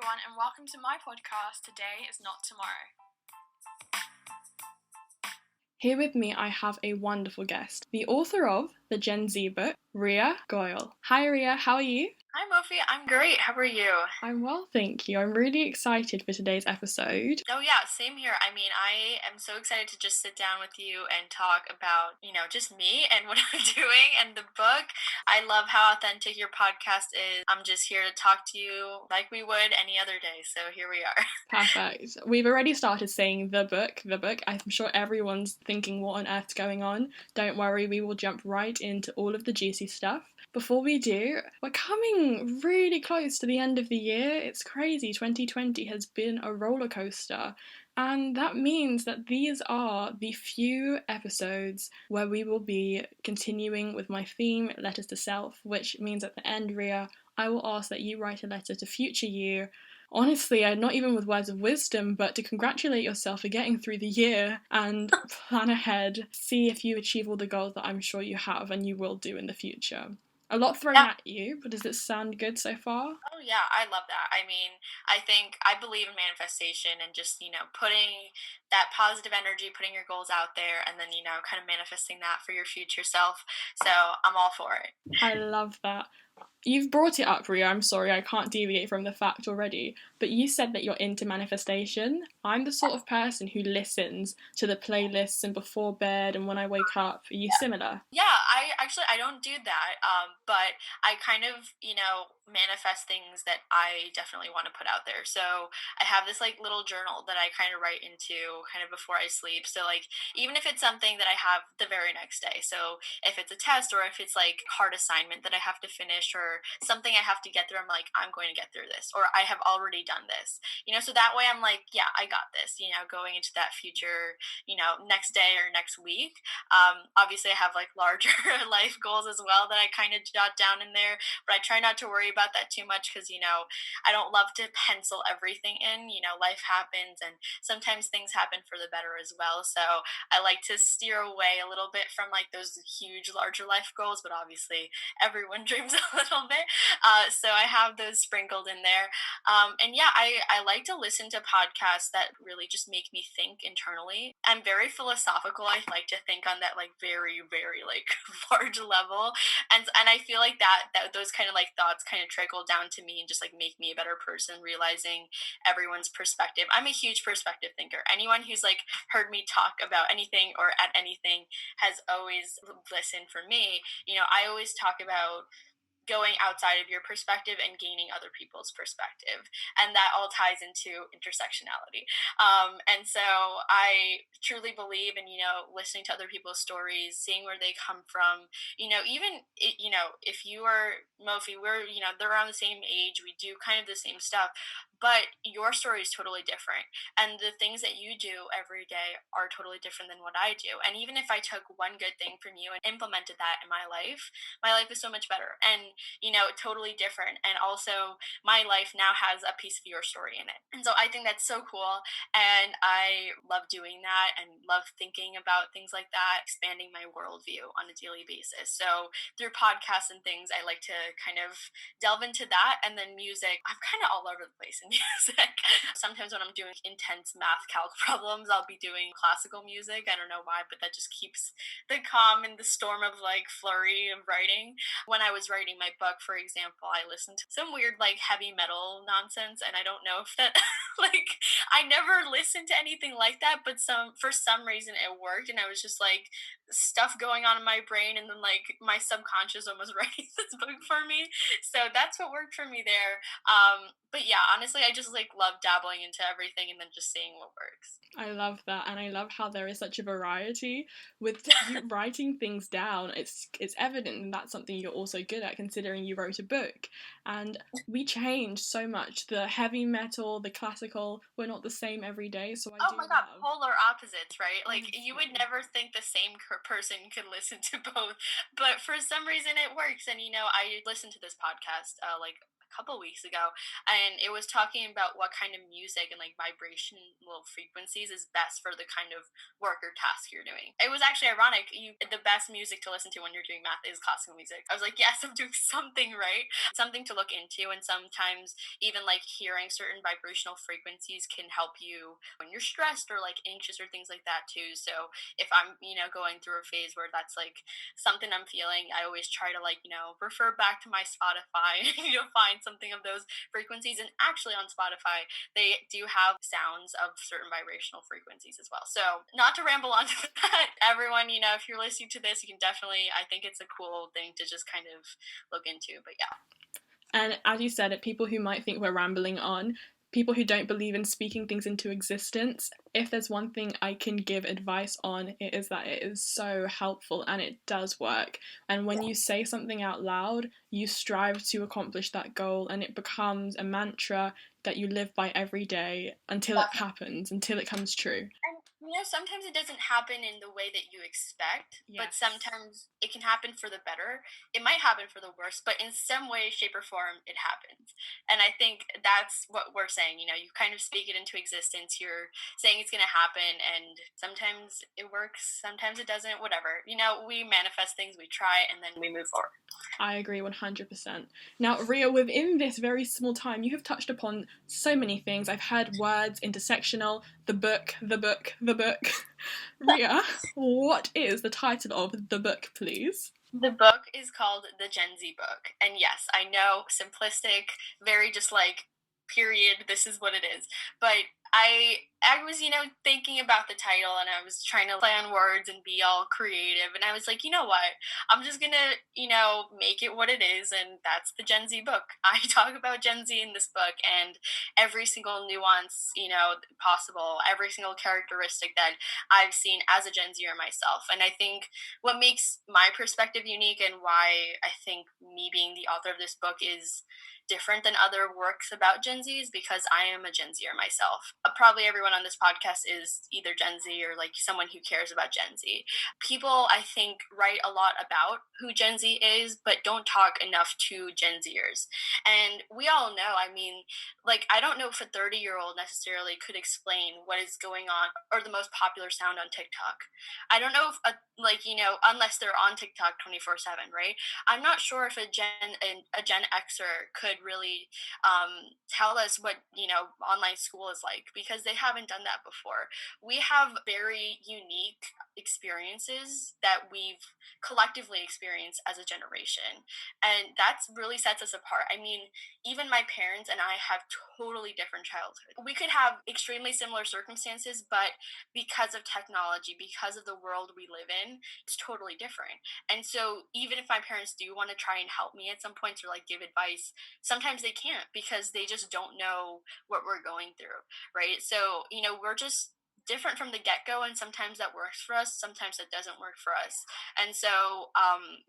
everyone, and welcome to my podcast, Today is Not Tomorrow. Here with me, I have a wonderful guest, the author of the Gen Z book, Riya Goel. Hi Riya, how are you? Hi Mofi, I'm great. How are you? I'm well, thank you. I'm really excited for today's episode. Oh yeah, same here. I mean, I am so excited to just sit down with you and talk about, just me and what I'm doing and the book. I love how authentic your podcast is. I'm just here to talk to you like we would any other day. So here we are. Perfect. We've already started saying the book. I'm sure everyone's thinking what on earth's going on. Don't worry, we will jump right into all of the juicy stuff. Before we do, we're coming really close to the end of the year. It's crazy. 2020 has been a roller coaster. And that means that these are the few episodes where we will be continuing with my theme, Letters to Self, which means at the end, Riya, I will ask that you write a letter to future you. Honestly, not even with words of wisdom, but to congratulate yourself for getting through the year and plan ahead, see if you achieve all the goals that I'm sure you have and you will do in the future. A lot thrown at you, but does it sound good so far? Oh yeah, I love that. I mean, I believe in manifestation and just, putting that positive energy, putting your goals out there and then, kind of manifesting that for your future self. So I'm all for it. I love that. You've brought it up, Riya. I'm sorry, I can't deviate from the fact already. But you said that you're into manifestation. I'm the sort of person who listens to the playlists and before bed and when I wake up. Are you similar? Yeah, I don't do that. But I kind of, manifest things that I definitely want to put out there. So I have this like little journal that I kind of write into kind of before I sleep. So like even if it's something that I have the very next day. So if it's a test or if it's like hard assignment that I have to finish or something I have to get through, I'm like, I'm going to get through this, or I have already done this, so that way I'm like, yeah, I got this, going into that future, next day or next week. Obviously I have like larger life goals as well that I kind of jot down in there, but I try not to worry about that too much because, I don't love to pencil everything in. Life happens and sometimes things happen for the better as well. So I like to steer away a little bit from like those huge, larger life goals, but obviously everyone dreams a little bit. So I have those sprinkled in there. And yeah, I like to listen to podcasts that really just make me think internally. I'm very philosophical. I like to think on that like very, very like large level. And I feel like that those kind of like thoughts kind of trickle down to me and just like make me a better person, realizing everyone's perspective. I'm a huge perspective thinker. Anyone who's like heard me talk about anything or at anything has always listened for me. I always talk about going outside of your perspective and gaining other people's perspective, and that all ties into intersectionality. And so I truly believe in listening to other people's stories, seeing where they come from. Even if you are Mofi, we're they're around the same age, we do kind of the same stuff, but your story is totally different, and the things that you do every day are totally different than what I do. And even if I took one good thing from you and implemented that in my life is so much better and totally different. And also my life now has a piece of your story in it, and so I think that's so cool, and I love doing that and love thinking about things like that, expanding my worldview on a daily basis. So through podcasts and things, I like to kind of delve into that. And then music, I'm kind of all over the place in music. Sometimes when I'm doing intense math calc problems, I'll be doing classical music. I don't know why, but that just keeps the calm in the storm of like flurry of writing. When I was writing my book, for example, I listened to some weird like heavy metal nonsense, and I don't know if that like I never listened to anything like that, but for some reason it worked, and I was just like stuff going on in my brain, and then like my subconscious almost writing this book for me. So that's what worked for me there. But yeah, honestly, I just like love dabbling into everything and then just seeing what works. I love that, and I love how there is such a variety with you writing things down. It's evident and that's something you're also good at, considering you wrote a book. And we changed so much. The heavy metal, the classical. We're not the same every day, so I Oh do my god, love. polar opposites, right? Like, you would Honestly. never think the same person could listen to both, but for some reason it works. And I listened to this podcast like a couple weeks ago, and it was talking about what kind of music and like vibrational frequencies is best for the kind of work or task you're doing. It was actually ironic. The best music to listen to when you're doing math is classical music. I was like, yes, I'm doing something right, something to look into. And sometimes even like hearing certain vibrational frequencies can help you when you're stressed or like anxious or things like that too. So if I'm going through a phase where that's like something I'm feeling, I always try to like refer back to my Spotify, find something of those frequencies. And actually on Spotify they do have sounds of certain vibrational frequencies as well. So not to ramble on to that, everyone, if you're listening to this, you can definitely, I think it's a cool thing to just kind of look into. But yeah. And as you said, people who might think we're rambling on, people who don't believe in speaking things into existence, if there's one thing I can give advice on, it is that it is so helpful and it does work. And when you say something out loud, you strive to accomplish that goal and it becomes a mantra that you live by every day until it Definitely. happens, until it comes true. And sometimes it doesn't happen in the way that you expect, but Yes. sometimes it can happen for the better. It might happen for the worse, but in some way, shape, or form, it happens. And I think that's what we're saying. You kind of speak it into existence. You're saying it's going to happen, and sometimes it works, sometimes it doesn't, whatever. We manifest things, we try, and then we move forward. I agree 100%. Now, Ria, within this very small time, you have touched upon so many things. I've heard words, intersectional, the book, the book, the book. Ria, what is the title of the book, please? The book is called The Gen Z Book. And yes, I know, simplistic, very just like, period, this is what it is. But I was, thinking about the title, and I was trying to play on words and be all creative. And I was like, you know what? I'm just gonna, make it what it is, and that's the Gen Z book. I talk about Gen Z in this book and every single nuance, possible, every single characteristic that I've seen as a Gen Zer myself. And I think what makes my perspective unique and why I think me being the author of this book is different than other works about Gen Z is because I am a Gen Zer myself. Probably everyone on this podcast is either Gen Z or like someone who cares about Gen Z. People, I think, write a lot about who Gen Z is, but don't talk enough to Gen Zers. And we all know, I mean, like, I don't know if a 30-year-old necessarily could explain what is going on or the most popular sound on TikTok. I don't know if unless they're on TikTok 24/7, right? I'm not sure if a Gen Xer could really tell us what online school is like, because they haven't done that before. We have very unique experiences that we've collectively experienced as a generation, and that's really sets us apart. I mean, even my parents and I have totally different childhoods. We could have extremely similar circumstances, but because of technology, because of the world we live in, it's totally different. And so even if my parents do want to try and help me at some points or like give advice, sometimes they can't because they just don't know what we're going through, right? So, we're just different from the get-go, and sometimes that works for us, sometimes that doesn't work for us. And so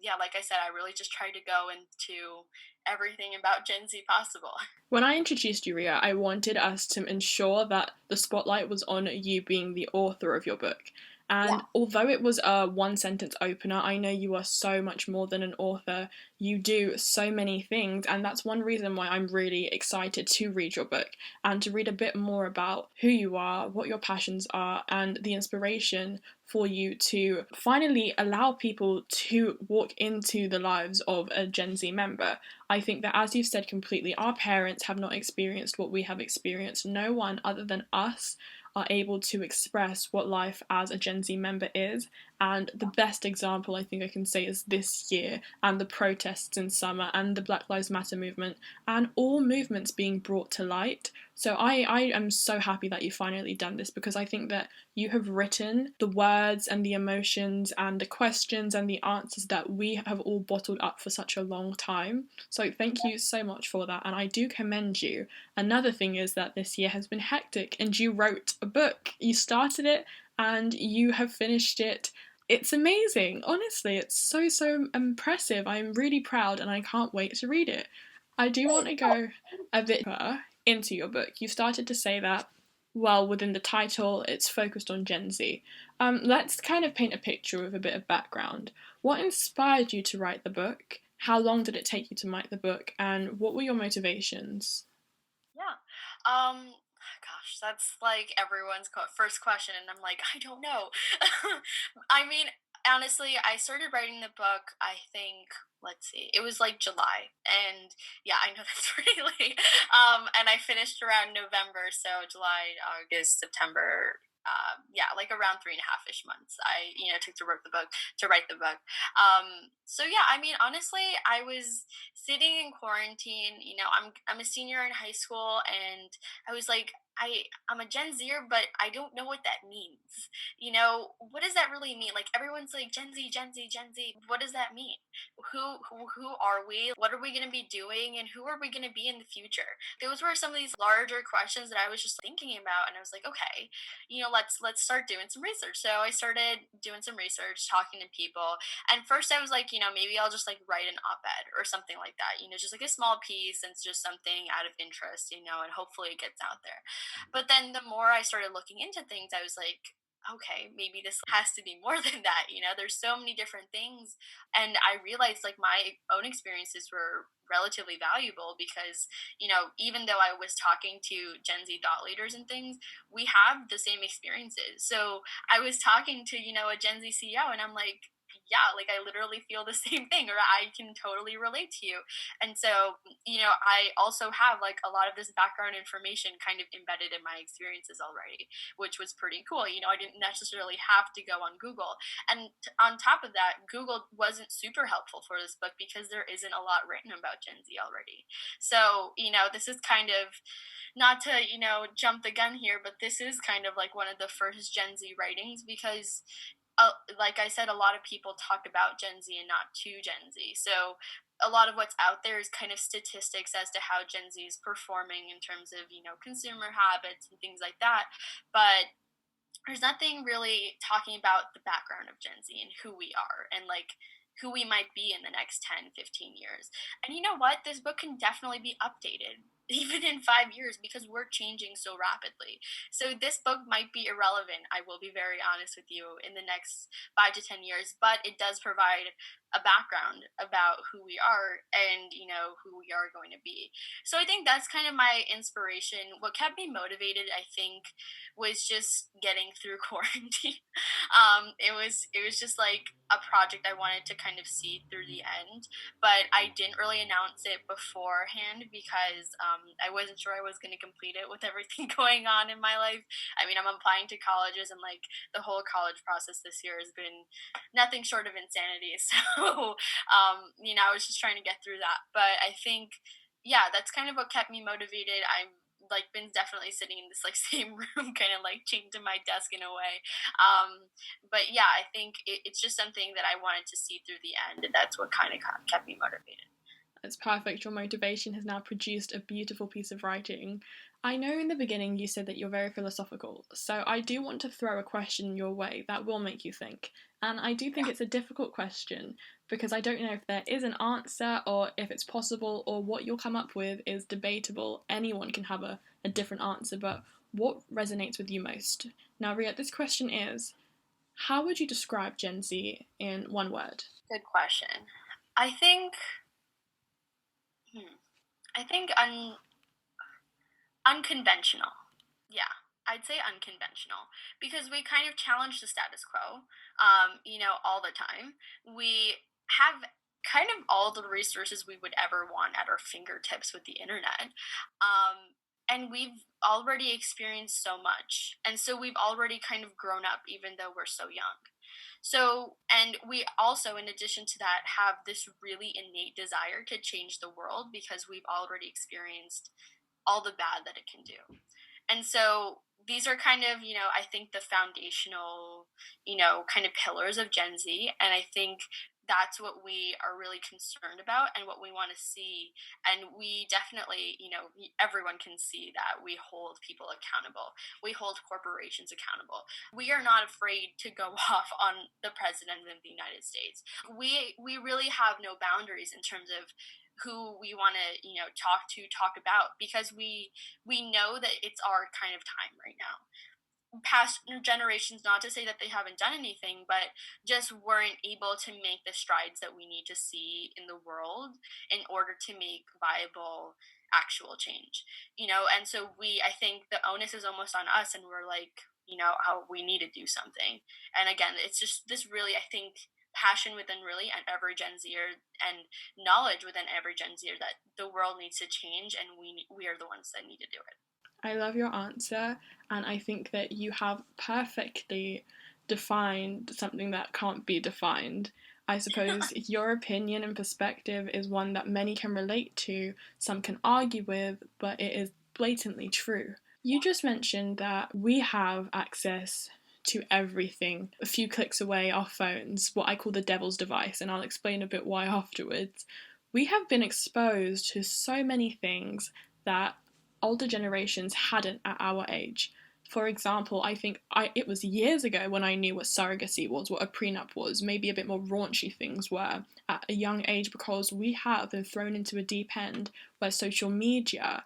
yeah, like I said, I really just try to go into everything about Gen Z possible. When I introduced you, Ria, I wanted us to ensure that the spotlight was on you being the author of your book. And Yeah. although it was a one sentence opener, I know you are so much more than an author. You do so many things, and that's one reason why I'm really excited to read your book and to read a bit more about who you are, what your passions are, and the inspiration for you to finally allow people to walk into the lives of a Gen Z member. I think that, as you've said completely, our parents have not experienced what we have experienced. No one other than us are able to express what life as a Gen Z member is. And the best example I think I can say is this year, and the protests in summer, and the Black Lives Matter movement, and all movements being brought to light. So I am so happy that you've finally done this, because I think that you have written the words and the emotions and the questions and the answers that we have all bottled up for such a long time. So thank you so much for that, and I do commend you. Another thing is that this year has been hectic, and you wrote a book. You started it and you have finished it. It's amazing. Honestly, it's so impressive. I'm really proud and I can't wait to read it. I do want to go a bit deeper. into your book, you started to say that, well, within the title, it's focused on Gen Z. Let's kind of paint a picture with a bit of background. What inspired you to write the book? How long did it take you to write the book? And what were your motivations? Yeah. Gosh, that's like everyone's first question, and I'm like, I don't know. I mean, honestly, I started writing the book, I think, let's see, it was like July. And yeah, I know that's really late. And I finished around November, so July, August, September. Yeah, like around 3.5-ish months. I took to write the book. So yeah, I mean, honestly, I was sitting in quarantine. I'm a senior in high school, and I was like, I'm a Gen Zer, but I don't know what that means. What does that really mean? Like everyone's like Gen Z, Gen Z, Gen Z. What does that mean? Who are we? What are we going to be doing, and who are we going to be in the future? Those were some of these larger questions that I was just thinking about, and I was like, okay, let's start doing some research. So I started doing some research, talking to people, and first I was like, maybe I'll just like write an op-ed or something like that, just like a small piece, and it's just something out of interest, and hopefully it gets out there. But then the more I started looking into things, I was like, okay, maybe this has to be more than that. There's so many different things. And I realized like my own experiences were relatively valuable because, even though I was talking to Gen Z thought leaders and things, we have the same experiences. So I was talking to, a Gen Z CEO, and I'm like, yeah, like I literally feel the same thing, or I can totally relate to you. And so, I also have like a lot of this background information kind of embedded in my experiences already, which was pretty cool. I didn't necessarily have to go on Google. And on top of that, Google wasn't super helpful for this book because there isn't a lot written about Gen Z already. So, this is kind of not to, jump the gun here, but this is kind of like one of the first Gen Z writings because like I said, a lot of people talk about Gen Z and not to Gen Z. So a lot of what's out there is kind of statistics as to how Gen Z is performing in terms of, consumer habits and things like that. But there's nothing really talking about the background of Gen Z and who we are and like who we might be in the next 10, 15 years. And you know what? This book can definitely be updated even in 5 years because we're changing so rapidly. So this book might be irrelevant, I will be very honest with you, in the next 5 to 10 years, but it does provide a background about who we are and who we are going to be. So I think that's kind of my inspiration. What kept me motivated, I think, was just getting through quarantine. It was just like a project I wanted to kind of see through the end, but I didn't really announce it beforehand because I wasn't sure I was going to complete it with everything going on in my life. I mean, I'm applying to colleges, and like the whole college process this year has been nothing short of insanity. So, I was just trying to get through that. But I think, yeah, that's kind of what kept me motivated. I'm like been definitely sitting in this like same room, kind of like chained to my desk in a way. But yeah, I think it's just something that I wanted to see through the end, and that's what kind of kept me motivated. It's perfect. Your motivation has now produced a beautiful piece of writing. I know in the beginning you said that you're very philosophical, so I do want to throw a question your way that will make you think. And I do think Yeah. it's a difficult question because I don't know if there is an answer or if it's possible or what you'll come up with is debatable. Anyone can have a different answer, but what resonates with you most? Now, Ria, this question is, how would you describe Gen Z in one word? Good question. I think, hmm, I think unconventional. Yeah, I'd say unconventional because we kind of challenge the status quo, all the time. We have kind of all the resources we would ever want at our fingertips with the internet. And we've already experienced so much. And so we've already kind of grown up, even though we're so young. So, and we also, in addition to that, have this really innate desire to change the world because we've already experienced all the bad that it can do. And so these are kind of, I think the foundational, kind of pillars of Gen Z. And I think that's what we are really concerned about and what we want to see. And we definitely, everyone can see that we hold people accountable. We hold corporations accountable. We are not afraid to go off on the president of the United States. We really have no boundaries in terms of who we want to talk about, because we know that it's our kind of time right now. Past generations, not to say that they haven't done anything, but just weren't able to make the strides that we need to see in the world in order to make viable actual change. And so I think the onus is almost on us, and we're like, how we need to do something. And again, it's just this really, I think, passion within really and every Gen Zer, and knowledge within every Gen Zer, that the world needs to change, and we are the ones that need to do it. I love your answer, and I think that you have perfectly defined something that can't be defined. I suppose your opinion and perspective is one that many can relate to, some can argue with, but it is blatantly true. You just mentioned that we have access to everything a few clicks away, our phones, what I call the devil's device, and I'll explain a bit why afterwards. We have been exposed to so many things that older generations hadn't at our age. For example, I think it was years ago when I knew what surrogacy was, what a prenup was, maybe a bit more raunchy things were at a young age, because we have been thrown into a deep end where social media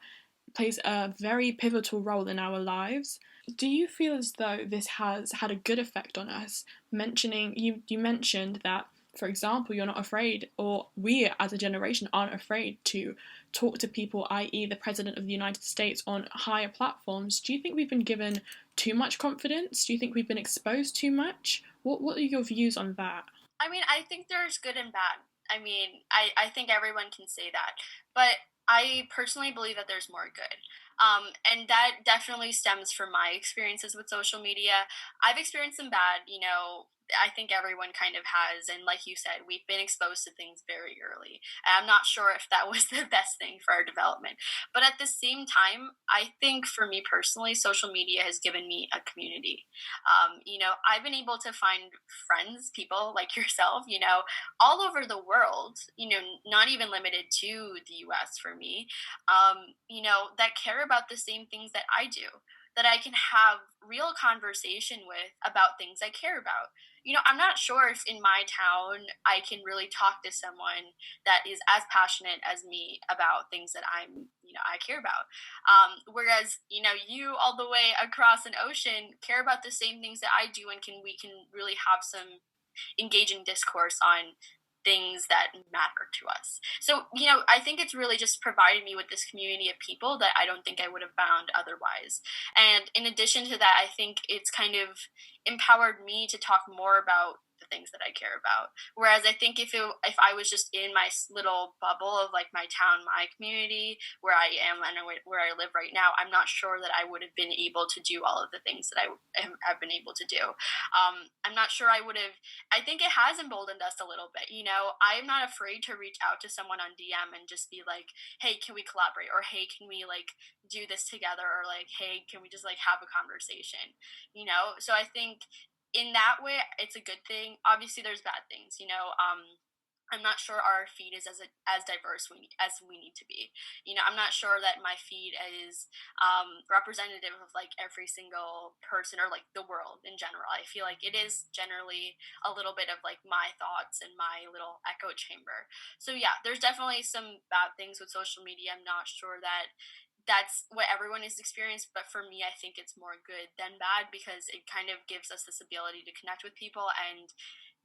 plays a very pivotal role in our lives. Do you feel as though this has had a good effect on us? You mentioned that, for example, you're not afraid, or we as a generation aren't afraid to talk to people, i.e., the President of the United States, on higher platforms. Do you think we've been given too much confidence? Do you think we've been exposed too much? What are your views on that? I mean, I think there's good and bad. I mean, I think everyone can say that. But I personally believe that there's more good. And that definitely stems from my experiences with social media. I've experienced some bad, I think everyone kind of has. And like you said, we've been exposed to things very early. And I'm not sure if that was the best thing for our development. But at the same time, I think for me personally, social media has given me a community. I've been able to find friends, people like yourself, all over the world, not even limited to the US for me, that care about the same things that I do, that I can have real conversation with about things I care about. I'm not sure if in my town I can really talk to someone that is as passionate as me about things that I care about. Whereas, you all the way across an ocean care about the same things that I do, and we can really have some engaging discourse on things that matter to us. So, I think it's really just provided me with this community of people that I don't think I would have found otherwise. And in addition to that, I think it's kind of empowered me to talk more about the things that I care about. Whereas I think if I was just in my little bubble of like my town, my community, where I am and where I live right now, I'm not sure that I would have been able to do all of the things that I have been able to do. I'm not sure I would have. I think it has emboldened us a little bit. I'm not afraid to reach out to someone on DM and just be like, hey, can we collaborate? Or hey, can we like do this together? Or like, hey, can we just like have a conversation? So I think in that way, it's a good thing. Obviously, there's bad things. I'm not sure our feed is as diverse as we need to be. I'm not sure that my feed is representative of like every single person or like the world in general. I feel like it is generally a little bit of like my thoughts and my little echo chamber. So yeah, there's definitely some bad things with social media. I'm not sure that that's what everyone has experienced, but for me, I think it's more good than bad, because it kind of gives us this ability to connect with people and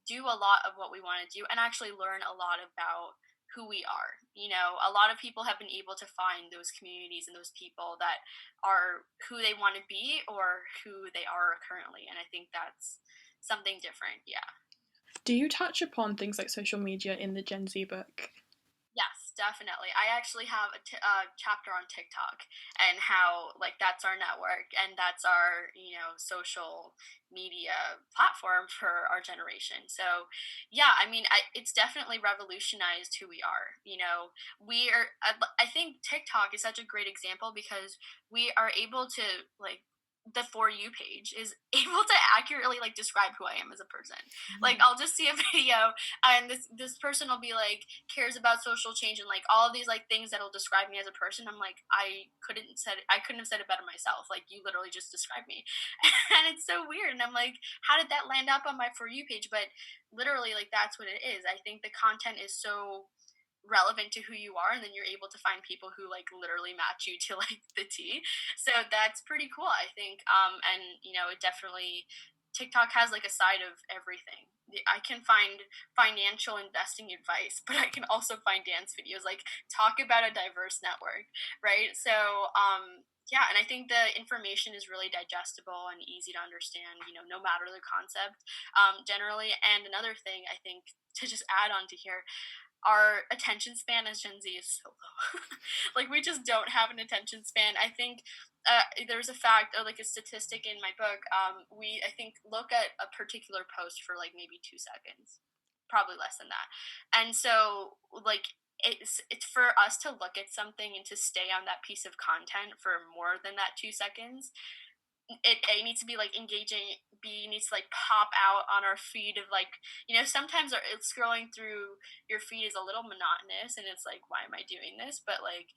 do a lot of what we want to do, and actually learn a lot about who we are. A lot of people have been able to find those communities and those people that are who they want to be or who they are currently, and I think that's something different. Yeah. Do you touch upon things like social media in the Gen Z book? Yes, definitely. I actually have a chapter on TikTok, and how like that's our network and that's our social media platform for our generation. So yeah, I mean, it's definitely revolutionized who we are. We are. I think TikTok is such a great example because we are able to like the For You page is able to accurately like describe who I am as a person. Like Mm. I'll just see a video and this person will be like cares about social change and like all of these like things that'll describe me as a person. I'm like, I couldn't have said it better myself. Like you literally just described me. And it's so weird. And I'm like, how did that land up on my For You page? But literally like that's what it is. I think the content is so relevant to who you are, and then you're able to find people who like literally match you to like the T. So that's pretty cool, I think. And you know, it definitely, TikTok has like a side of everything. I can find financial investing advice, but I can also find dance videos. Like, talk about a diverse network, right? So yeah, and I think the information is really digestible and easy to understand, you know, no matter the concept, generally. And another thing I think, to just add on to here, our attention span as Gen Z is so low. Like we just don't have an attention span. I think there's a fact or like a statistic in my book. We I think look at a particular post for like maybe 2 seconds, probably less than that. And so like it's for us to look at something and to stay on that piece of content for more than that 2 seconds. It A needs to be like engaging, B needs to like pop out on our feed of like, you know, sometimes it's scrolling through your feed is a little monotonous and it's like, why am I doing this? But like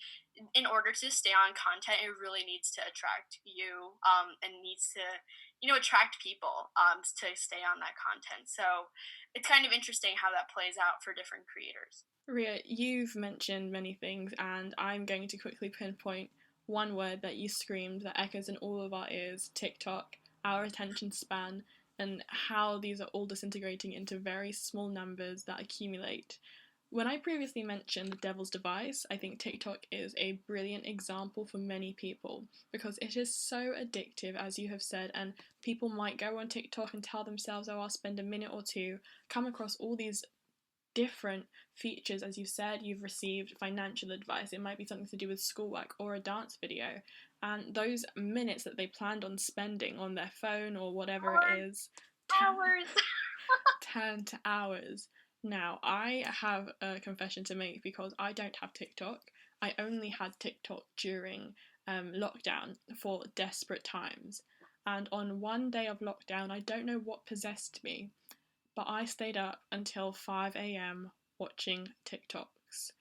in order to stay on content, it really needs to attract you, and needs to, you know, attract people, to stay on that content. So it's kind of interesting how that plays out for different creators. Ria, you've mentioned many things, and I'm going to quickly pinpoint one word that you screamed that echoes in all of our ears: TikTok, our attention span, and how these are all disintegrating into very small numbers that accumulate. When I previously mentioned the devil's device, I think TikTok is a brilliant example for many people because it is so addictive, as you have said, and people might go on TikTok and tell themselves, oh, I'll spend a minute or two, come across all these different features. As you said, you've received financial advice, it might be something to do with schoolwork or a dance video, and those minutes that they planned on spending on their phone or whatever it Hours, is hours. turn to hours. Now, I have a confession to make because I don't have TikTok. I only had TikTok during lockdown for desperate times. And on one day of lockdown, I don't know what possessed me, but I stayed up until 5 a.m. watching TikToks.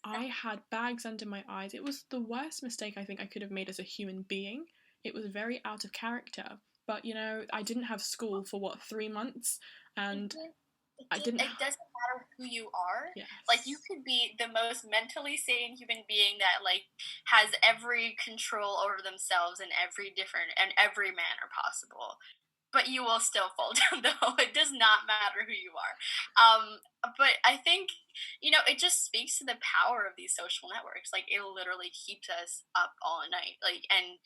I had bags under my eyes. It was the worst mistake I think I could have made as a human being. It was very out of character. But you know, I didn't have school for what, 3 months? And I didn't. It doesn't matter who you are. Like you Yes. could be the most mentally sane human being that like has every control over themselves in every different and every manner possible, but you will still fall down the hole. It does not matter who you are. But I think, you know, it just speaks to the power of these social networks. Like it literally keeps us up all night. Like, and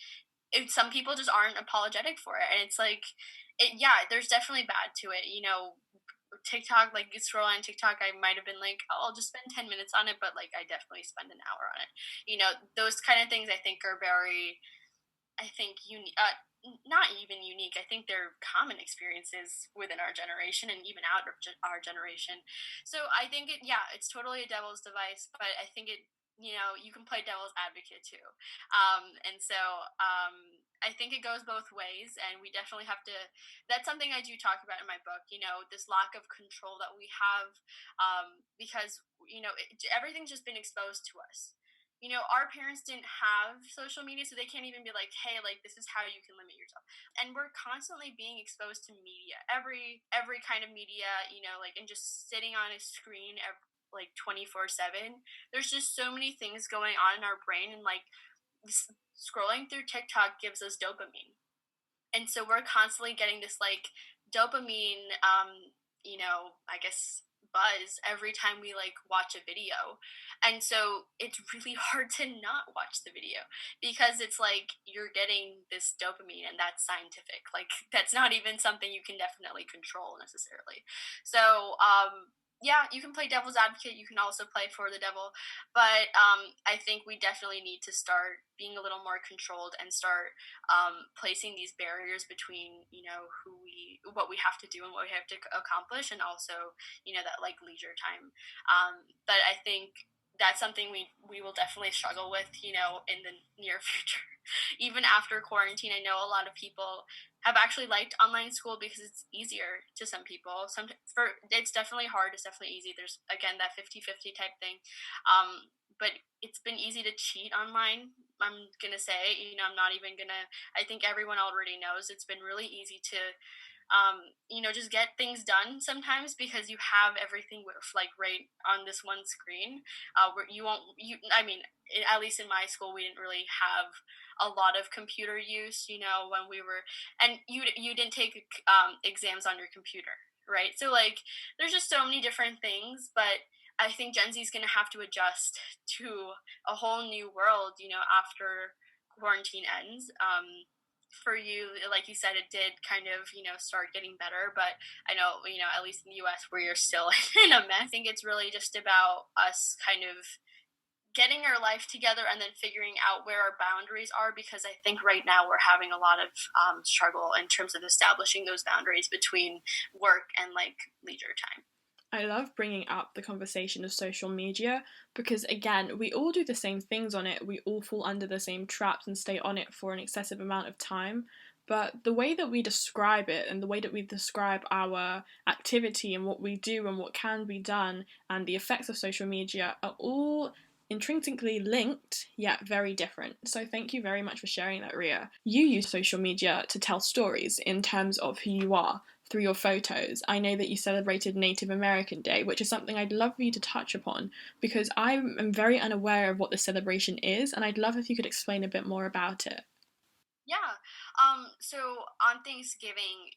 some people just aren't apologetic for it, and it's like, yeah, there's definitely bad to it. You know, TikTok, like you scroll on TikTok, I might have been like, oh, I'll just spend 10 minutes on it, but like I definitely spend an hour on it. You know, those kind of things I think are very, I think, not even unique. I think they're common experiences within our generation and even out of our generation. So I think yeah, it's totally a devil's device, but I think it, you know, you can play devil's advocate too. And so I think it goes both ways, and we definitely have to. That's something I do talk about in my book. You know, this lack of control that we have, because you know everything's just been exposed to us. You know, our parents didn't have social media, so they can't even be like, hey, like this is how you can limit yourself. And we're constantly being exposed to media, every kind of media, you know, like, and just sitting on a screen like 24/7. There's just so many things going on in our brain, and like scrolling through TikTok gives us dopamine, and so we're constantly getting this like dopamine, you know, I guess buzz every time we like watch a video. And so it's really hard to not watch the video because it's like you're getting this dopamine, and that's scientific. Like that's not even something you can definitely control necessarily. So yeah, you can play devil's advocate, you can also play for the devil, but I think we definitely need to start being a little more controlled and start placing these barriers between, you know, what we have to do and what we have to accomplish, and also, you know, that like leisure time. But I think that's something we will definitely struggle with, in the near future. Even after quarantine, I know a lot of people have actually liked online school because it's easier to some people. It's definitely hard, it's definitely easy. There's again that 50-50 type thing. But it's been easy to cheat online. I'm gonna say, I'm not even gonna. I think everyone already knows it's been really easy to just get things done sometimes because you have everything with like right on this one screen. Where you won't, I mean, at least in my school, we didn't really have a lot of computer use. When we were, and you didn't take exams on your computer, right? So like, there's just so many different things, but I think Gen Z is going to have to adjust to a whole new world, after quarantine ends. For you, like you said, it did kind of, start getting better, but I know, at least in the US, where you're still in a mess. I think it's really just about us kind of getting our life together and then figuring out where our boundaries are, because I think right now we're having a lot of struggle in terms of establishing those boundaries between work and like leisure time. I love bringing up the conversation of social media because, again, we all do the same things on it. We all fall under the same traps and stay on it for an excessive amount of time. But the way that we describe it and the way that we describe our activity and what we do and what can be done and the effects of social media are all intrinsically linked yet very different. So thank you very much for sharing that, Ria. You use social media to tell stories in terms of who you are through your photos. I know that you celebrated Native American Day, which is something I'd love for you to touch upon because I am very unaware of what the celebration is, and I'd love if you could explain a bit more about it. Yeah. So on Thanksgiving,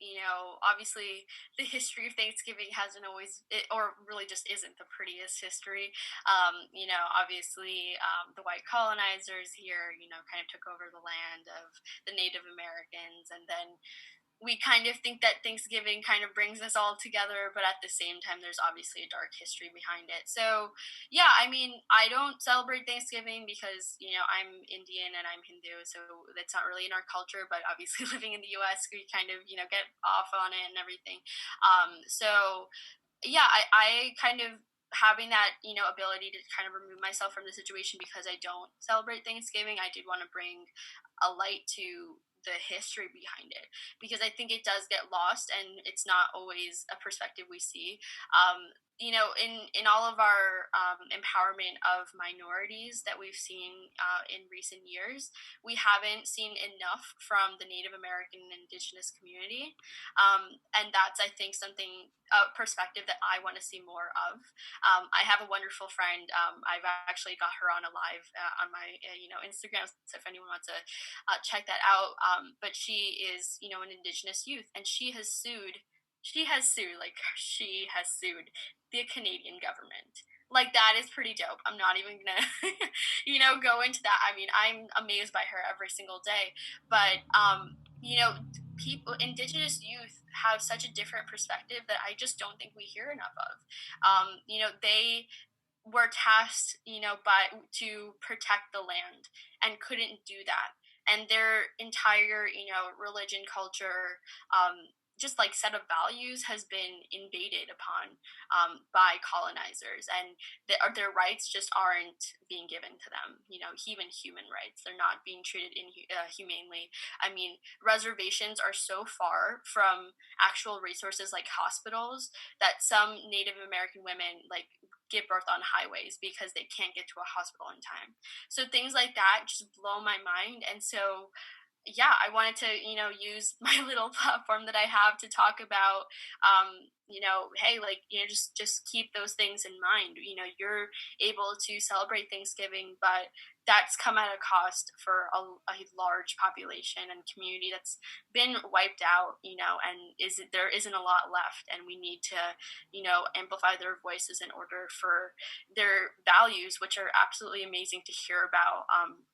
obviously the history of Thanksgiving hasn't always, or really just isn't the prettiest history. Obviously, the white colonizers here, kind of took over the land of the Native Americans, and then we kind of think that Thanksgiving kind of brings us all together, but at the same time, there's obviously a dark history behind it. So, yeah, I mean, I don't celebrate Thanksgiving because, I'm Indian and I'm Hindu, so that's not really in our culture, but obviously living in the US, we kind of, get off on it and everything. So, yeah, I kind of having that ability to kind of remove myself from the situation because I don't celebrate Thanksgiving. I did want to bring a light to the history behind it because I think it does get lost and it's not always a perspective we see. In all of our empowerment of minorities that we've seen in recent years, we haven't seen enough from the Native American and Indigenous community, and that's I think something a perspective that I want to see more of. I have a wonderful friend. I've actually got her on a live on my Instagram. So if anyone wants to check that out, but she is an Indigenous youth, and she has sued. She has sued the Canadian government. Like that is pretty dope. I'm not even gonna, go into that. I mean, I'm amazed by her every single day. But people, Indigenous youth have such a different perspective that I just don't think we hear enough of. They were tasked, by to protect the land and couldn't do that. And their entire, religion, culture, just like set of values has been invaded upon by colonizers, and their rights just aren't being given to them. Even human rights, they're not being treated humanely. I mean, reservations are so far from actual resources like hospitals that some Native American women like give birth on highways because they can't get to a hospital in time. So things like that just blow my mind. And so yeah, I wanted to, use my little platform that I have to talk about, hey, like, just keep those things in mind. You're able to celebrate Thanksgiving, but that's come at a cost for a large population and community that's been wiped out, and there isn't a lot left, and we need to, amplify their voices in order for their values, which are absolutely amazing to hear about,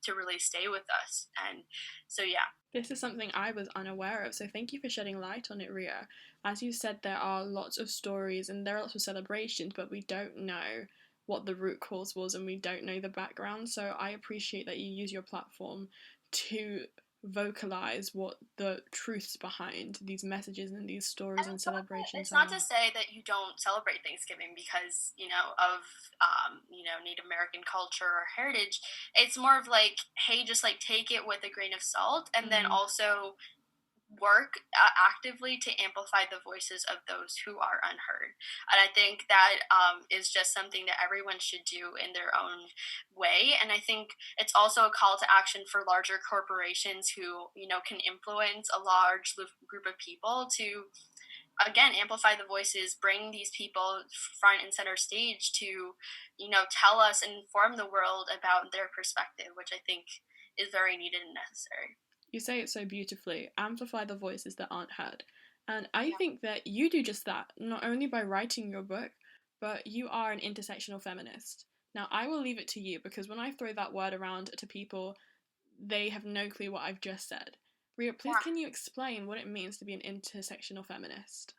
to really stay with us. And so, yeah. This is something I was unaware of, so thank you for shedding light on it, Ria. As you said, there are lots of stories and there are lots of celebrations, but we don't know what the root cause was and we don't know the background, so I appreciate that you use your platform to vocalize what the truths behind these messages and these And stories and it's celebrations not to are. say that you don't celebrate Thanksgiving because, of, Native American culture or heritage. It's more of like, hey, just like take it with a grain of salt, and then Mm. also work actively to amplify the voices of those who are unheard. And I think that is just something that everyone should do in their own way. And I think it's also a call to action for larger corporations who, can influence a large group of people to, again, amplify the voices, bring these people front and center stage to, tell us and inform the world about their perspective, which I think is very needed and necessary. You say it so beautifully, amplify the voices that aren't heard. And I Yeah. think that you do just that, not only by writing your book, but you are an intersectional feminist. Now, I will leave it to you because when I throw that word around to people, they have no clue what I've just said. Ria, please Yeah. can you explain what it means to be an intersectional feminist?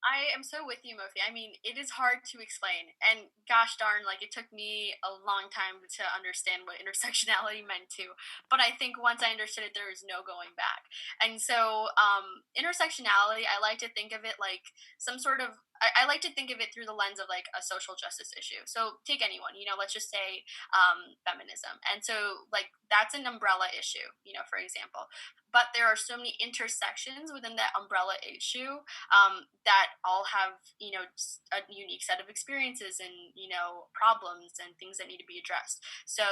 I am so with you, Mofi. I mean, it is hard to explain. And gosh darn, like it took me a long time to understand what intersectionality meant too. But I think once I understood it, there is no going back. And so, intersectionality, I like to think of it like some sort of, I like to think of it through the lens of like a social justice issue. So take anyone, let's just say feminism. And so, like, that's an umbrella issue, for example. But there are so many intersections within that umbrella issue that all have a unique set of experiences and problems and things that need to be addressed. So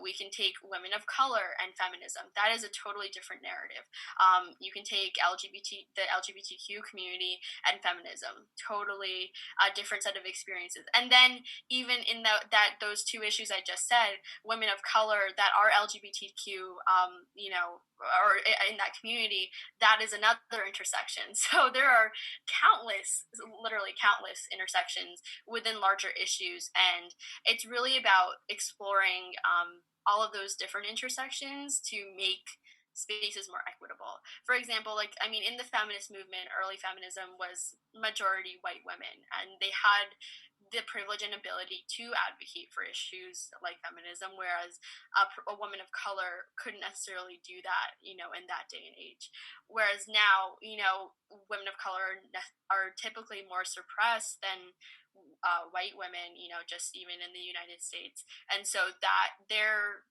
we can take women of color and feminism. That is a totally different narrative. You can take the LGBTQ community and feminism. Totally a different set of experiences. And then even in those two issues I just said, women of color that are LGBTQ, or in that community, that is another intersection. So there are countless, literally countless intersections within larger issues. And it's really about exploring all of those different intersections to make spaces more equitable. For example, like, I mean, in the feminist movement, early feminism was majority white women, and they had the privilege and ability to advocate for issues like feminism, whereas a woman of color couldn't necessarily do that, in that day and age. Whereas now, women of color are typically more suppressed than white women, just even in the United States. And so that their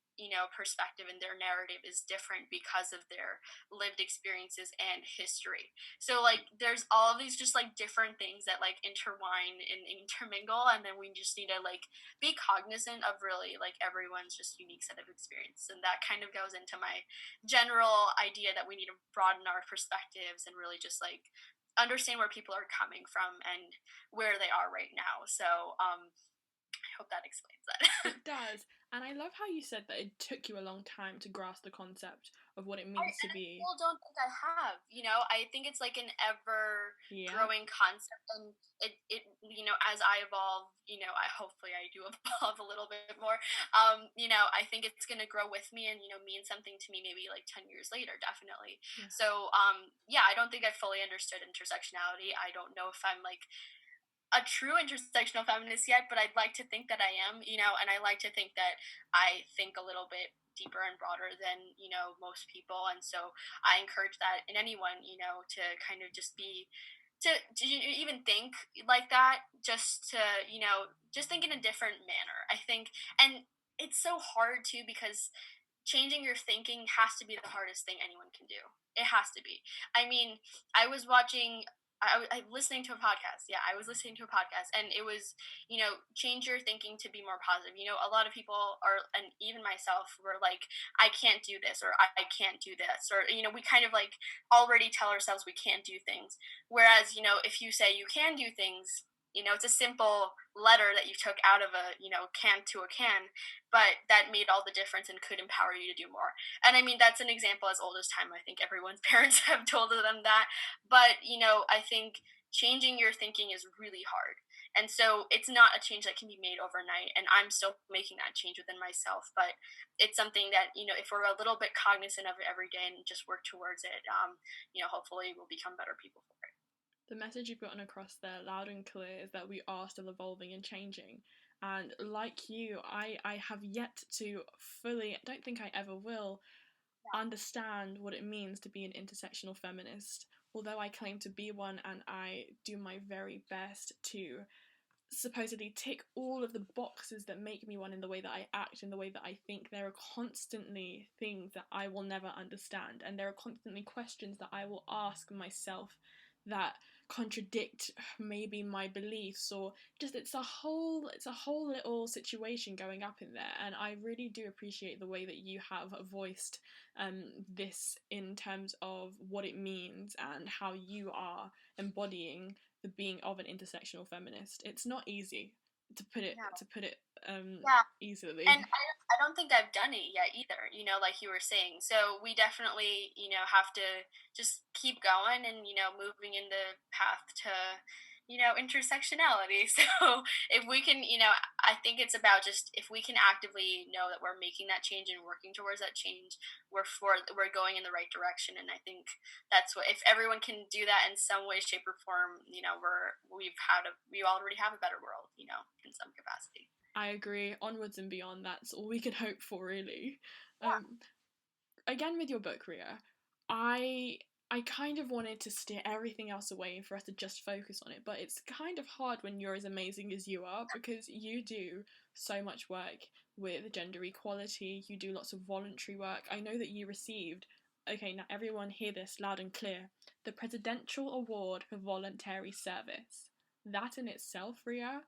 perspective and their narrative is different because of their lived experiences and history. So like there's all of these just like different things that like intertwine and intermingle, and then we just need to like be cognizant of really like everyone's just unique set of experience. And that kind of goes into my general idea that we need to broaden our perspectives and really just like understand where people are coming from and where they are right now. So I hope that explains that. It does. And I love how you said that it took you a long time to grasp the concept of what it I, means to and I be. still don't think I have. I think it's like an ever Yeah. growing concept, and as I evolve, hopefully I do evolve a little bit more. I think it's gonna grow with me and mean something to me maybe like 10 years later, definitely. Yeah. So yeah, I don't think I fully understood intersectionality. I don't know if I'm like a true intersectional feminist yet, but I'd like to think that I am, and I like to think that I think a little bit deeper and broader than, most people. And so I encourage that in anyone, to kind of just be, to even think like that, just to, just think in a different manner, I think. And it's so hard too because changing your thinking has to be the hardest thing anyone can do. It has to be. I mean, I was watching I was listening to a podcast. Yeah, I was listening to a podcast, and it was, change your thinking to be more positive. A lot of people are, and even myself, were like, I can't do this, or I can't do this, or, we kind of like already tell ourselves we can't do things. Whereas, if you say you can do things, it's a simple letter that you took out of a, can to a can, but that made all the difference and could empower you to do more. And I mean, that's an example as old as time. I think everyone's parents have told them that. But, I think changing your thinking is really hard. And so it's not a change that can be made overnight. And I'm still making that change within myself. But it's something that, if we're a little bit cognizant of it every day and just work towards it, hopefully we'll become better people for it. The message you've gotten across there, loud and clear, is that we are still evolving and changing. And like you, I have yet to fully, I don't think I ever will, understand what it means to be an intersectional feminist. Although I claim to be one and I do my very best to supposedly tick all of the boxes that make me one in the way that I act, in the way that I think, there are constantly things that I will never understand, and there are constantly questions that I will ask myself that contradict maybe my beliefs, or just it's a whole little situation going up in there. And I really do appreciate the way that you have voiced this in terms of what it means and how you are embodying the being of an intersectional feminist. It's not easy, Yeah. to put it Yeah. And easily. I don't think I've done it yet either, like you were saying. So we definitely, have to just keep going and, moving in the path to, intersectionality. So if we can, I think it's about just if we can actively know that we're making that change and working towards that change, we're going in the right direction. And I think that's what, if everyone can do that in some way, shape, or form, we already have a better world, in some capacity. I agree. Onwards and beyond. That's all we can hope for, really. Yeah. Um, Again, with your book, Ria, I I kind of wanted to steer everything else away for us to just focus on it, but it's kind of hard when you're as amazing as you are, because you do so much work with gender equality. You do lots of voluntary work. I know that you received, okay, now everyone hear this loud and clear, the Presidential Award for Voluntary Service. That in itself, Ria,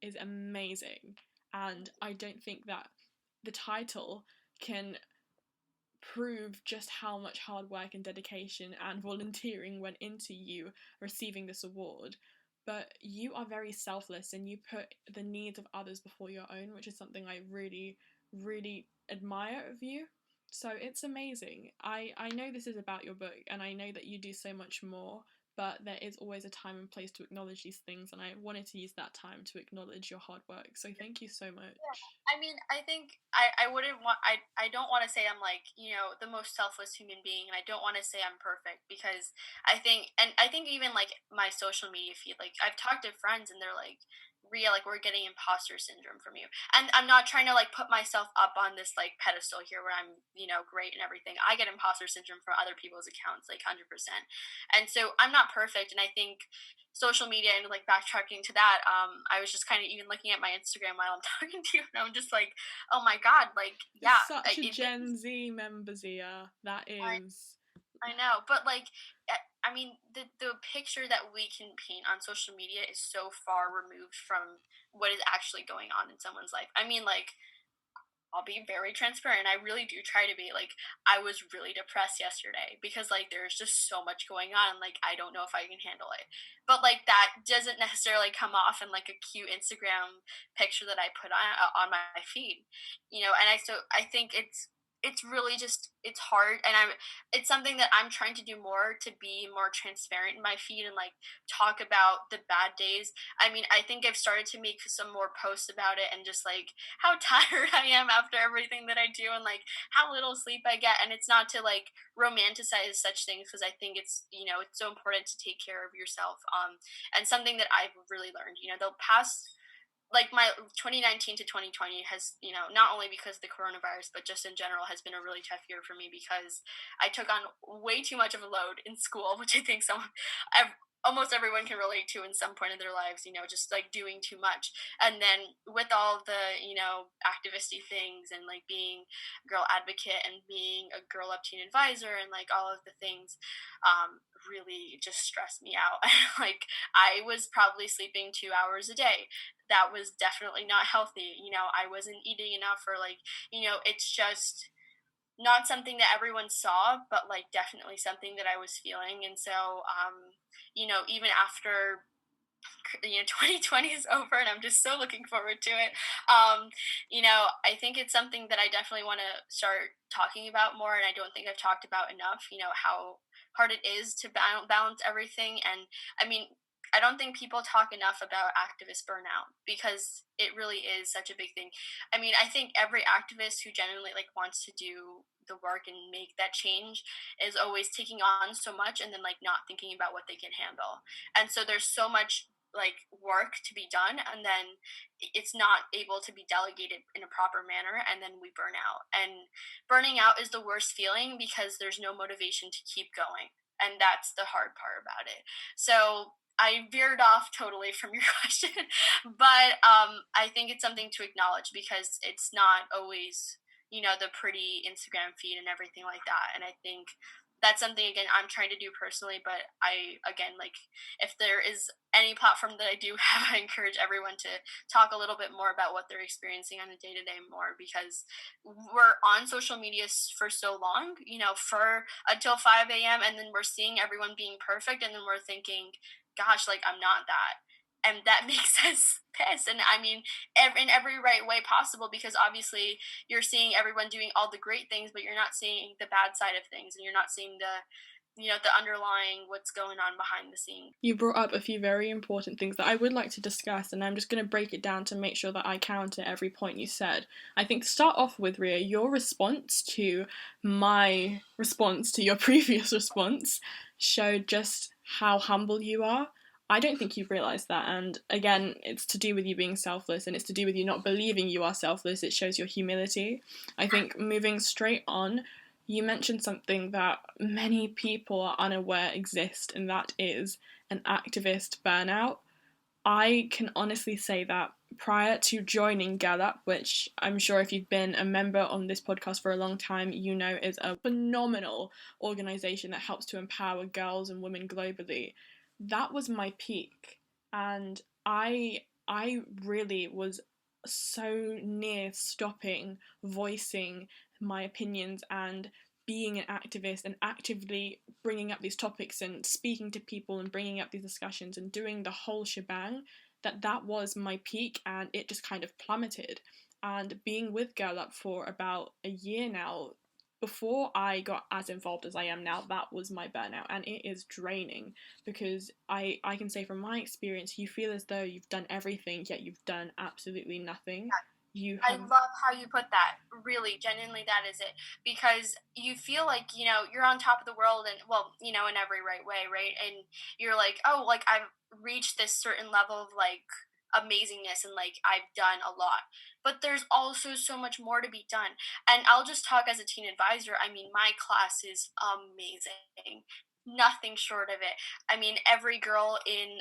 is amazing. And I don't think that the title can prove just how much hard work and dedication and volunteering went into you receiving this award. But you are very selfless and you put the needs of others before your own, which is something I really, really admire of you. So it's amazing. I know this is about your book and I know that you do so much more, but there is always a time and place to acknowledge these things, and I wanted to use that time to acknowledge your hard work. So thank you so Yeah. much. I mean, I think I wouldn't want I don't want to say I'm like, the most selfless human being, and I don't want to say I'm perfect, because I think even like my social media feed, like I've talked to friends and they're like, Ria, like we're getting imposter syndrome from you. And I'm not trying to like put myself up on this like pedestal here where I'm, great and everything. I get imposter syndrome from other people's accounts, like 100%. And so I'm not perfect, and I think social media, and like backtracking to that, I was just kind of even looking at my Instagram while I'm talking to you, and I'm just like, oh my god, like It's yeah, such a this Gen is, Z members here. That I, is. I know, but like I mean, the picture that we can paint on social media is so far removed from what is actually going on in someone's life. I mean, like I'll be very transparent. I really do try to be like, I was really depressed yesterday because like there's just so much going on and like I don't know if I can handle it. But like that doesn't necessarily come off in like a cute Instagram picture that I put on my feed. And I think it's really just it's hard, and it's something that I'm trying to do more, to be more transparent in my feed and like talk about the bad days. I mean, I think I've started to make some more posts about it, and just like how tired I am after everything that I do, and like how little sleep I get. And it's not to like romanticize such things, because I think it's so important to take care of yourself. And something that I've really learned, the past, like my 2019 to 2020 has, not only because of the coronavirus but just in general, has been a really tough year for me, because I took on way too much of a load in school, which I think almost everyone can relate to in some point in their lives, just like doing too much. And then with all the, activisty things, and like being a girl advocate and being a girl up teen advisor, and like all of the things, really just stressed me out. Like I was probably sleeping 2 hours a day. That was definitely not healthy. I wasn't eating enough, or like, it's just not something that everyone saw, but like definitely something that I was feeling. And so, even after 2020 is over, and I'm just so looking forward to it. I think it's something that I definitely want to start talking about more, and I don't think I've talked about enough. How hard it is to balance everything. And I mean, I don't think people talk enough about activist burnout, because it really is such a big thing. I mean, I think every activist who genuinely like wants to do the work and make that change is always taking on so much, and then like not thinking about what they can handle. And so there's so much like work to be done, and then it's not able to be delegated in a proper manner, and then we burn out. And burning out is the worst feeling because there's no motivation to keep going, and that's the hard part about it. So I veered off totally from your question, but I think it's something to acknowledge because it's not always, the pretty Instagram feed and everything like that. And I think that's something, again, I'm trying to do personally. But I, again, like, if there is any platform that I do have, I encourage everyone to talk a little bit more about what they're experiencing on a day to day more, because we're on social media for so long, for until 5 a.m., and then we're seeing everyone being perfect, and then we're thinking, gosh, like, I'm not that. And that makes us pissed. And I mean, in every right way possible, because obviously you're seeing everyone doing all the great things, but you're not seeing the bad side of things, and you're not seeing the underlying what's going on behind the scenes. You brought up a few very important things that I would like to discuss, and I'm just going to break it down to make sure that I counter every point you said. I think to start off with, Ria, your response to my response to your previous response showed just how humble you are. I don't think you've realised that, and again, it's to do with you being selfless, and it's to do with you not believing you are selfless. It shows your humility. I think moving straight on, you mentioned something that many people are unaware exists, and that is an activist burnout. I can honestly say that prior to joining Girl Up, which I'm sure if you've been a member on this podcast for a long time, you know is a phenomenal organisation that helps to empower girls and women globally, that was my peak. And I really was so near stopping voicing my opinions and being an activist and actively bringing up these topics and speaking to people and bringing up these discussions and doing the whole shebang, that was my peak, and it just kind of plummeted. And being with Girl Up for about a year now, before I got as involved as I am now, that was my burnout, and it is draining because I can say from my experience, you feel as though you've done everything, yet you've done absolutely nothing. You I have love how you put that. Really, genuinely, that is it. Because you feel like, you're on top of the world, and, well, in every right way, right? And you're like, oh, like, I've reached this certain level of, like, amazingness, and, like, I've done a lot. But there's also so much more to be done. And I'll just talk as a teen advisor. I mean, my class is amazing. Nothing short of it. I mean, every girl in,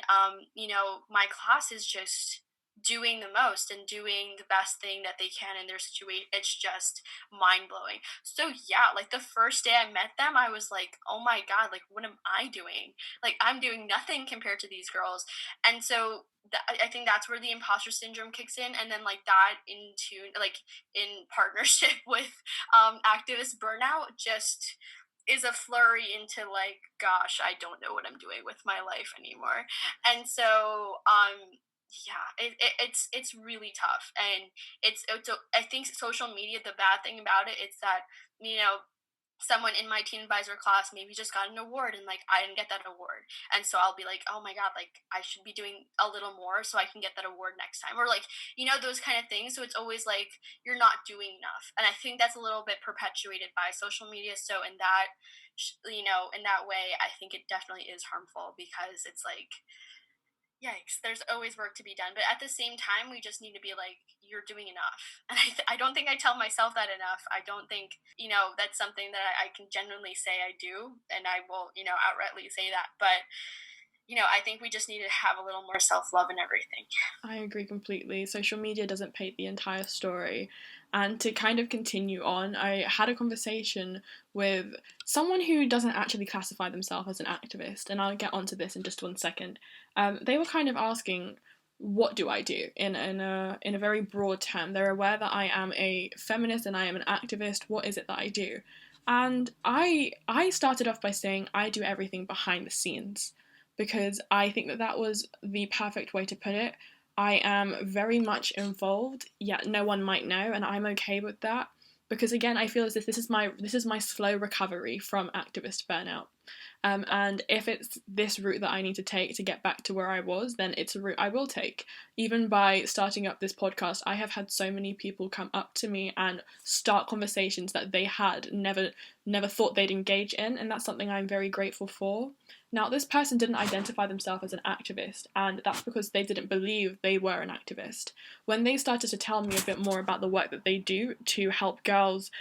my class is just doing the most and doing the best thing that they can in their situation. It's just mind blowing. So yeah, like, the first day I met them, I was like, oh my god, like, what am I doing? Like, I'm doing nothing compared to these girls. And so I think that's where the imposter syndrome kicks in, and then, like, that into, like, in partnership with activist burnout, just is a flurry into, like, gosh, I don't know what I'm doing with my life anymore. And so yeah, it's really tough. And I think social media, the bad thing about it, it's that, someone in my teen advisor class maybe just got an award, and, like, I didn't get that award. And so I'll be like, oh my god, like, I should be doing a little more so I can get that award next time, or, like, those kind of things. So it's always like you're not doing enough. And I think that's a little bit perpetuated by social media. So in that, in that way, I think it definitely is harmful, because it's like, yikes, there's always work to be done. But at the same time, we just need to be like, you're doing enough. And I don't think I tell myself that enough. I don't think, that's something that I can genuinely say I do. And I will, outrightly say that. But, I think we just need to have a little more self love and everything. I agree completely. Social media doesn't paint the entire story. And to kind of continue on, I had a conversation with someone who doesn't actually classify themselves as an activist, and I'll get onto this in just 1 second. They were kind of asking, what do I do in a very broad term? They're aware that I am a feminist and I am an activist. What is it that I do? And I started off by saying I do everything behind the scenes, because I think that was the perfect way to put it. I am very much involved, yet no one might know, and I'm okay with that. Because again, I feel as if this is my slow recovery from activist burnout. And if it's this route that I need to take to get back to where I was, then it's a route I will take. Even by starting up this podcast, I have had so many people come up to me and start conversations that they had never thought they'd engage in, and that's something I'm very grateful for. Now, this person didn't identify themselves as an activist, and that's because they didn't believe they were an activist. When they started to tell me a bit more about the work that they do to help girls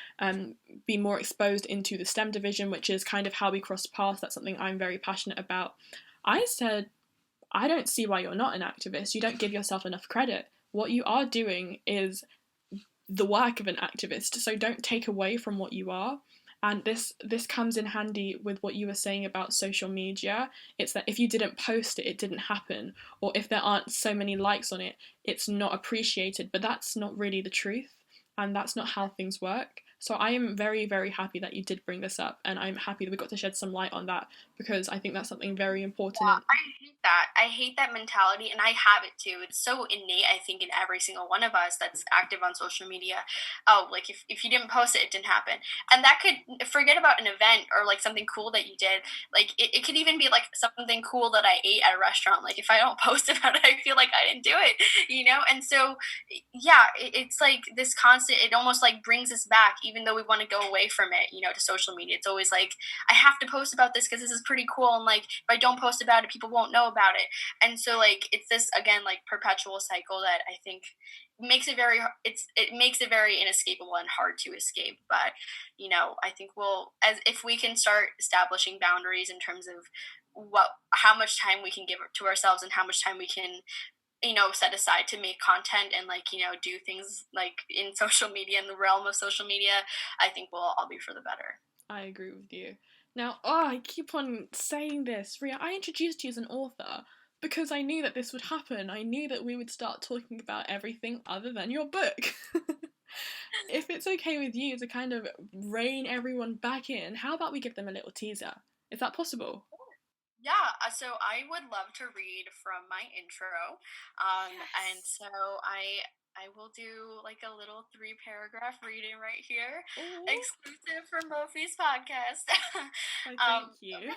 be more exposed into the STEM division, which is kind of how we cross paths, that's something I'm very passionate about, I said, I don't see why you're not an activist. You don't give yourself enough credit. What you are doing is the work of an activist, so don't take away from what you are. And this comes in handy with what you were saying about social media. It's that if you didn't post it, it didn't happen, or if there aren't so many likes on it, it's not appreciated. But that's not really the truth, and that's not how things work. So I am very, very happy that you did bring this up, and I'm happy that we got to shed some light on that, because I think that's something very important. Yeah, I hate that. I hate that mentality, and I have it too. It's so innate, I think, in every single one of us that's active on social media. Oh, like if you didn't post it, it didn't happen. And that could, forget about an event or like something cool that you did. Like it could even be like something cool that I ate at a restaurant. Like if I don't post about it, I feel like I didn't do it, you know? And so, yeah, it's like this constant, it almost like brings us back, even though we want to go away from it, you know, to social media. It's always like, I have to post about this because this is pretty cool. And like, if I don't post about it, people won't know about it. And so like it's this again like perpetual cycle that I think makes it very it makes it very inescapable and hard to escape. But you know, I think we'll, as if we can start establishing boundaries in terms of what how much time we can give to ourselves and how much time we can, you know, set aside to make content and like, you know, do things like in social media, in the realm of social media, I think we'll all be for the better. I agree with you. Now, oh, I keep on saying this, Ria. I introduced you as an author because I knew that this would happen. I knew that we would start talking about everything other than your book. If it's okay with you to kind of rein everyone back in, how about we give them a little teaser? Is that possible? Yeah, so I would love to read from my intro, and Yes. so I will do like a little 3 paragraph reading right here, Oh, exclusive for Mofi's podcast. I thank you. Okay,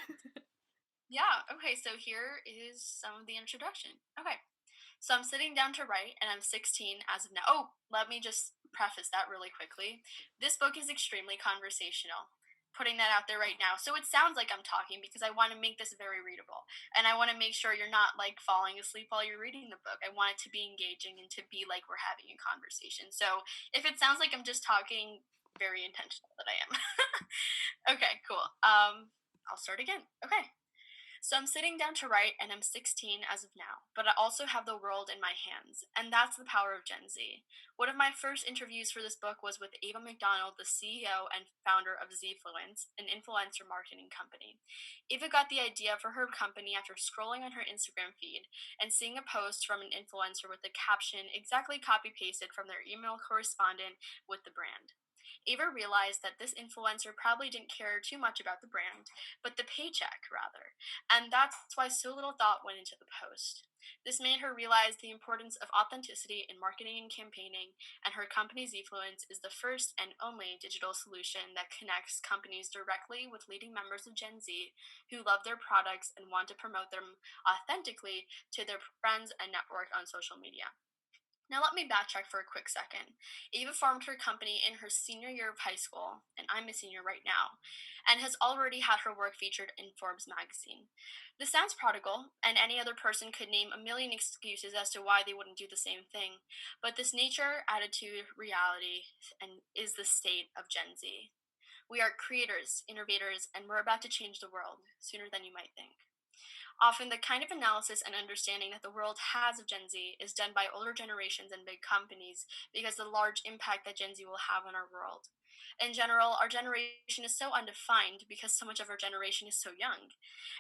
yeah, okay, so here is some of the introduction. Okay, so I'm sitting down to write, and I'm 16 as of now. Oh, let me just preface that really quickly. This book is extremely conversational. Putting that out there right now. So it sounds like I'm talking because I want to make this very readable. And I want to make sure you're not like falling asleep while you're reading the book. I want it to be engaging and to be like we're having a conversation. So if it sounds like I'm just talking, very intentional that I am. Okay, cool. I'll start again. Okay. So I'm sitting down to write, and I'm 16 as of now, but I also have the world in my hands, and that's the power of Gen Z. One of my first interviews for this book was with Ava McDonald, the CEO and founder of Zfluence, an influencer marketing company. Ava got the idea for her company after scrolling on her Instagram feed and seeing a post from an influencer with a caption exactly copy pasted from their email correspondent with the brand. Ava realized that this influencer probably didn't care too much about the brand, but the paycheck, rather, and that's why so little thought went into the post. This made her realize the importance of authenticity in marketing and campaigning, and her company's Zfluence is the first and only digital solution that connects companies directly with leading members of Gen Z who love their products and want to promote them authentically to their friends and network on social media. Now, let me backtrack for a quick second. Ava formed her company in her senior year of high school, and I'm a senior right now, and has already had her work featured in Forbes magazine. This sounds prodigal, and any other person could name a million excuses as to why they wouldn't do the same thing, but this nature, attitude, reality, and is the state of Gen Z. We are creators, innovators, and we're about to change the world sooner than you might think. Often, the kind of analysis and understanding that the world has of Gen Z is done by older generations and big companies because of the large impact that Gen Z will have on our world. In general, our generation is so undefined because so much of our generation is so young.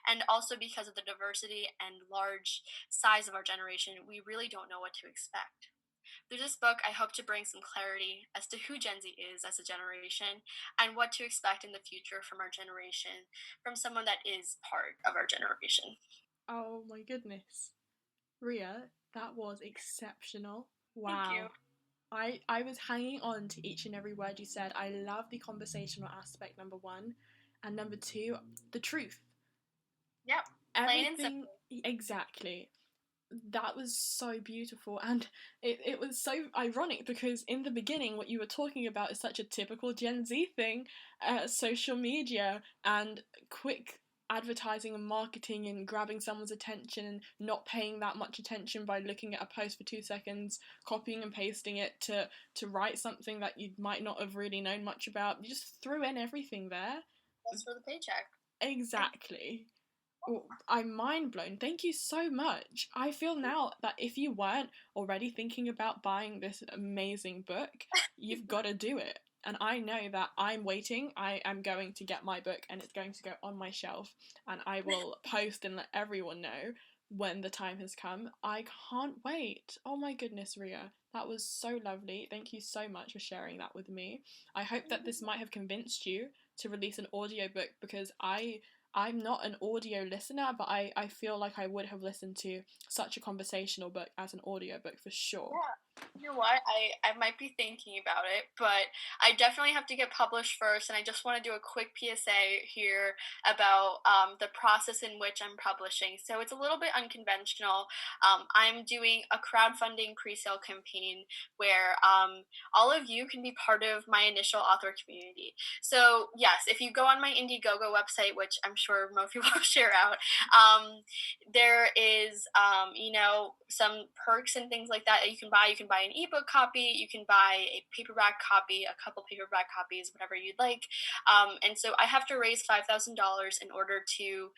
And also because of the diversity and large size of our generation, we really don't know what to expect. Through this book, I hope to bring some clarity as to who Gen Z is as a generation and what to expect in the future from our generation, from someone that is part of our generation. Oh my goodness. Ria, that was exceptional. Thank you. Wow. I was hanging on to each and every word you said. I love the conversational aspect, number one. And number two, the truth. Yep. Plain and Everything, simple. exactly. That was so beautiful, and it was so ironic because in the beginning what you were talking about is such a typical Gen Z thing, social media and quick advertising and marketing and grabbing someone's attention and not paying that much attention by looking at a post for 2 seconds, copying and pasting it to write something that you might not have really known much about. You just threw in everything there. That's for the paycheck. Exactly. Oh, I'm mind blown. Thank you so much. I feel now that if you weren't already thinking about buying this amazing book, you've got to do it. And I know that I'm waiting. I am going to get my book and it's going to go on my shelf. And I will post and let everyone know when the time has come. I can't wait. Oh my goodness, Ria. That was so lovely. Thank you so much for sharing that with me. I hope that this might have convinced you to release an audiobook because I'm not an audio listener, but I feel like I would have listened to such a conversational book as an audiobook for sure. Yeah. You know what? I might be thinking about it, but I definitely have to get published first. And I just want to do a quick PSA here about the process in which I'm publishing. So it's a little bit unconventional. I'm doing a crowdfunding pre sale campaign where all of you can be part of my initial author community. So, yes, if you go on my Indiegogo website, which I'm sure Mofi will share out, there is, some perks and things like that you can buy. You can buy an ebook copy, you can buy a paperback copy, a couple paperback copies, whatever you'd like. And so I have to raise $5,000 in order to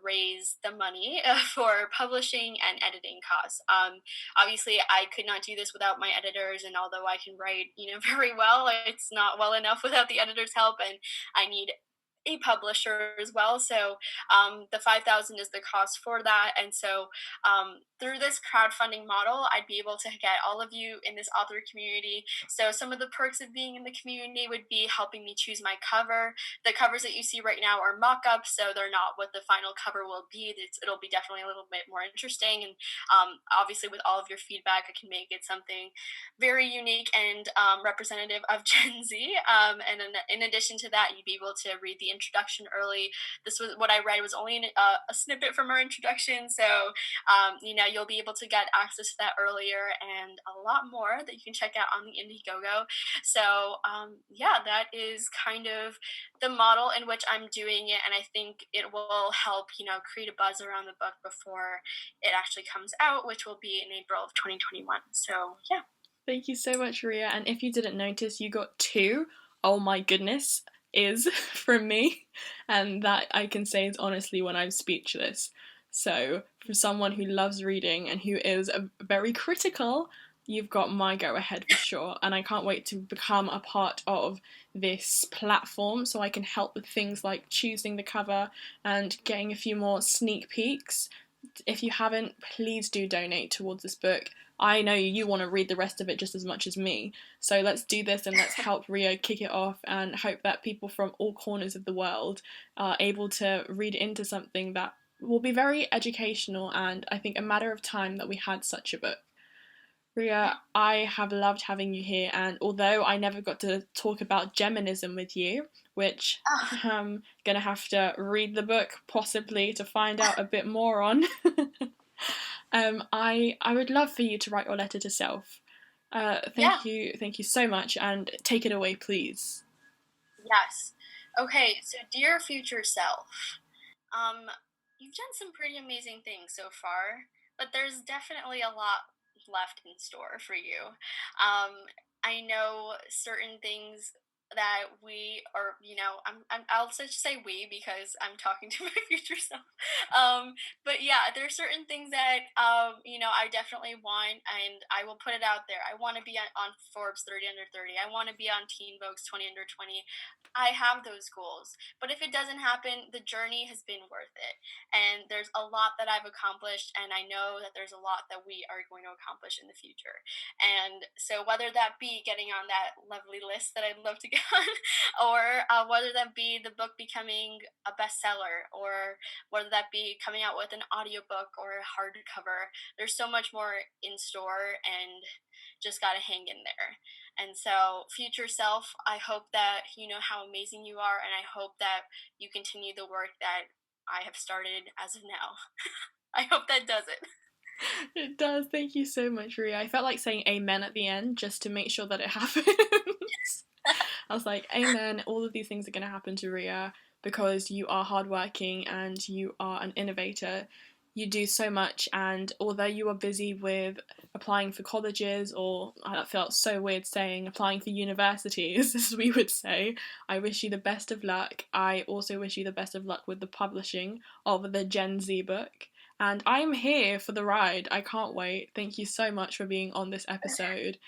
raise the money for publishing and editing costs. Obviously, I could not do this without my editors, and although I can write, very well, it's not well enough without the editor's help, and I need a publisher as well. So the 5,000 is the cost for that. And so through this crowdfunding model, I'd be able to get all of you in this author community. So some of the perks of being in the community would be helping me choose my cover. The covers that you see right now are mock-ups, so they're not what the final cover will be. It'll be definitely a little bit more interesting. And obviously with all of your feedback, I can make it something very unique and representative of Gen Z. And in addition to that, you'd be able to read the introduction early. This was what I read was only a snippet from our introduction, so you'll be able to get access to that earlier and a lot more that you can check out on the Indiegogo. So that is kind of the model in which I'm doing it, and I think it will help create a buzz around the book before it actually comes out, which will be in April of 2021. So yeah. Thank you so much, Ria. And if you didn't notice, you got two. Oh my goodness, is from me. And that I can say is honestly when I'm speechless. So, for someone who loves reading and who is very critical, you've got my go ahead for sure. And I can't wait to become a part of this platform so I can help with things like choosing the cover and getting a few more sneak peeks. If you haven't, please do donate towards this book. I know you want to read the rest of it just as much as me. So let's do this and let's help Ria kick it off and hope that people from all corners of the world are able to read into something that will be very educational, and I think a matter of time that we had such a book. Ria, I have loved having you here, and although I never got to talk about Geminism with you, which I'm gonna have to read the book possibly to find out a bit more on, I would love for you to write your letter to self. Yeah. Thank you so much, and take it away, please. Yes. Okay, so dear future self, you've done some pretty amazing things so far, but there's definitely a lot left in store for you. I know certain things that we are, I'll just say we because I'm talking to my future self. But yeah, there's certain things that, I definitely want, and I will put it out there. I want to be on Forbes 30 under 30. I want to be on Teen Vogue's 20 under 20. I have those goals, but if it doesn't happen, the journey has been worth it. And there's a lot that I've accomplished, and I know that there's a lot that we are going to accomplish in the future. And so whether that be getting on that lovely list that I'd love to get or whether that be the book becoming a bestseller, or whether that be coming out with an audiobook or a hardcover. There's so much more in store, and just got to hang in there. And so, future self, I hope that you know how amazing you are, and I hope that you continue the work that I have started as of now. I hope that does it. It does. Thank you so much, Ria. I felt like saying amen at the end just to make sure that it happens. I was like, amen, all of these things are going to happen to Ria because you are hardworking and you are an innovator. You do so much, and although you are busy with applying for colleges, or I felt so weird saying applying for universities, as we would say, I wish you the best of luck. I also wish you the best of luck with the publishing of the Gen Z book. And I'm here for the ride. I can't wait. Thank you so much for being on this episode.